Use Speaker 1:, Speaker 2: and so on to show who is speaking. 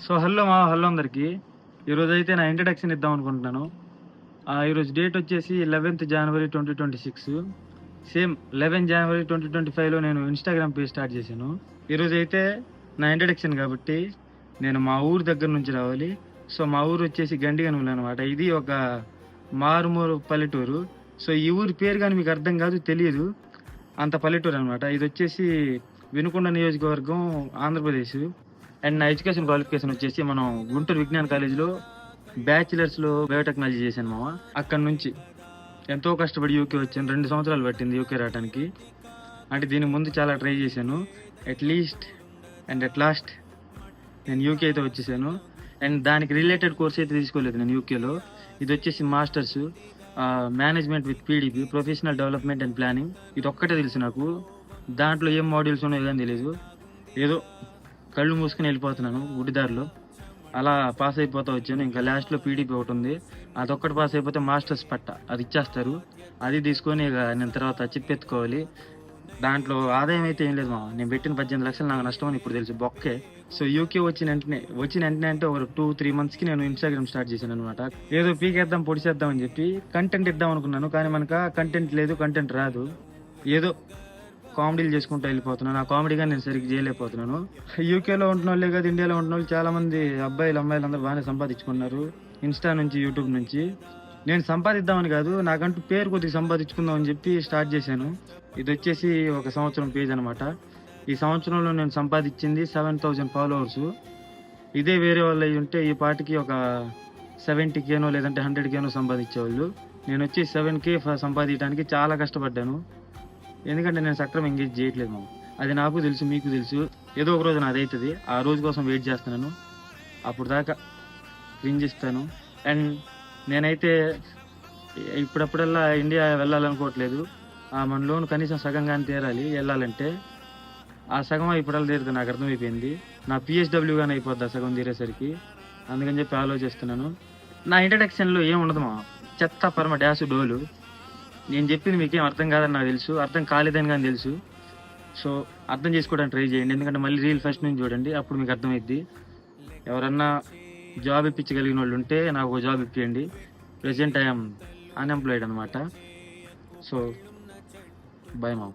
Speaker 1: Hello అందరికి. ఈరోజైతే నా ఇంట్రడక్షన్ ఇద్దాం అనుకుంటున్నాను. ఈరోజు డేట్ వచ్చేసి 11th January 2026. సేమ్ 11 January 2025లో నేను ఇన్‌స్టాగ్రామ్ పేజ్ స్టార్ట్ చేశాను. ఈరోజైతే నా ఇంట్రడక్షన్ కాబట్టి నేను మా ఊరు దగ్గర నుంచి రావాలి. సో మా ఊరు వచ్చేసి గండిగనుములు అనమాట. ఇది ఒక మారుమూల పల్లెటూరు. సో ఈ ఊరి పేరు కానీ మీకు అర్థం కాదు, తెలియదు, అంత పల్లెటూరు అనమాట. ఇది వచ్చేసి వినుకొండ నియోజకవర్గం, ఆంధ్రప్రదేశ్. అండ్ నా ఎడ్యుకేషన్ క్వాలిఫికేషన్ వచ్చేసి మనం గుంటూరు విజ్ఞాన కాలేజీలో బ్యాచిలర్స్లో బయోటెక్నాలజీ చేశాను మామ. అక్కడ నుంచి ఎంతో కష్టపడి యూకే వచ్చాను. 2 సంవత్సరాలు పట్టింది యూకే రావడానికి. అంటే దీని ముందు చాలా ట్రై చేశాను. అట్ లాస్ట్ నేను యూకే అయితే వచ్చేసాను. అండ్ దానికి రిలేటెడ్ కోర్స్ అయితే తీసుకోలేదు నేను యూకేలో. ఇది వచ్చేసి masters management with PDP, professional development and planning. ఇది ఒక్కటే తెలుసు నాకు. దాంట్లో ఏం మాడ్యూల్స్ ఉన్నాయో కానీ తెలియదు. ఏదో కళ్ళు మూసుకుని వెళ్ళిపోతున్నాను గుడిదారిలో. అలా పాస్ అయిపోతూ వచ్చాను. ఇంకా లాస్ట్లో పీడీపీ ఒకటి ఉంది, అదొక్కటి పాస్ అయిపోతే మాస్టర్స్ పట్ట అది ఇచ్చేస్తారు. అది తీసుకొని ఇక నేను తర్వాత చిప్పెత్తుకోవాలి. దాంట్లో ఆదాయం అయితే ఏం లేదు మామ. నేను పెట్టిన 18 లక్షలు నాకు నష్టం అని ఇప్పుడు తెలుసు, బొక్కే. సో యూకే వచ్చిన వెంటనే అంటే ఒక 2-3 monthsకి నేను ఇన్స్టాగ్రామ్ స్టార్ట్ చేశాను అనమాట. ఏదో పీకేద్దాం పొడిచేద్దాం అని చెప్పి కంటెంట్ ఇద్దాం అనుకున్నాను. కానీ మనకు కంటెంట్ లేదు, కంటెంట్ రాదు. ఏదో కామెడీలు చేసుకుంటూ వెళ్ళిపోతున్నాను. ఆ కామెడీగా నేను సరిగ్గా చేయలేకపోతున్నాను. యూకేలో ఉంటున్న వాళ్ళే కాదు, ఇండియాలో ఉంటున్న వాళ్ళు చాలా మంది అమ్మాయిలు అందరూ బాగానే సంపాదించుకున్నారు ఇన్స్టా నుంచి, యూట్యూబ్ నుంచి. నేను సంపాదిద్దామని కాదు, నాకంటూ పేరు కొద్దిగా సంపాదించుకుందాం అని చెప్పి స్టార్ట్ చేశాను. ఇది వచ్చేసి 1 సంవత్సరం పేజ్ అనమాట. ఈ సంవత్సరంలో నేను సంపాదించింది 7,000 followers. ఇదే వేరే వాళ్ళు అయి ఉంటే ఈ పాటికి ఒక 70K లేదంటే 100K సంపాదించేవాళ్ళు. నేను వచ్చి 7K సంపాదించడానికి చాలా కష్టపడ్డాను. ఎందుకంటే నేను సక్రమంగా ఎంగేజ్ చేయట్లేదు మామ. అది నాకు తెలుసు, మీకు తెలుసు. ఏదో ఒక రోజు నాది అవుతుంది. ఆ రోజు కోసం వెయిట్ చేస్తున్నాను. అప్పుడు దాకా క్రింజిస్తాను. అండ్ నేనైతే ఇప్పుడప్పుడల్లా ఇండియా వెళ్ళాలనుకోవట్లేదు. మన లోన్ కనీసం సగంగానే తీరాలి వెళ్ళాలంటే. ఆ సగం ఇప్పుడల్లా తీరుతుంది, నాకు అర్థమైపోయింది. నా PSW గానే అయిపోద్ది ఆ సగం తీరేసరికి. అందుకని చెప్పి ఆలోచిస్తున్నాను. నా ఇంట్రడక్షన్లో ఏం ఉండదు మా, చెత్త పరమ డాష్ డోలు. నేను చెప్పింది మీకేం అర్థం కాదని నాకు తెలుసు, అర్థం కాలేదని కానీ తెలుసు. సో అర్థం చేసుకోవడానికి ట్రై చేయండి. ఎందుకంటే మళ్ళీ రీల్ ఫస్ట్ నుంచి చూడండి, అప్పుడు మీకు అర్థమైద్ది. ఎవరన్నా జాబ్ ఇప్పించగలిగిన వాళ్ళు ఉంటే నాకు ఒక జాబ్ ఇప్పియండి. ప్రెజెంట్ ఐఎమ్ అన్ఎంప్లాయిడ్ అనమాట. So bye ma'am.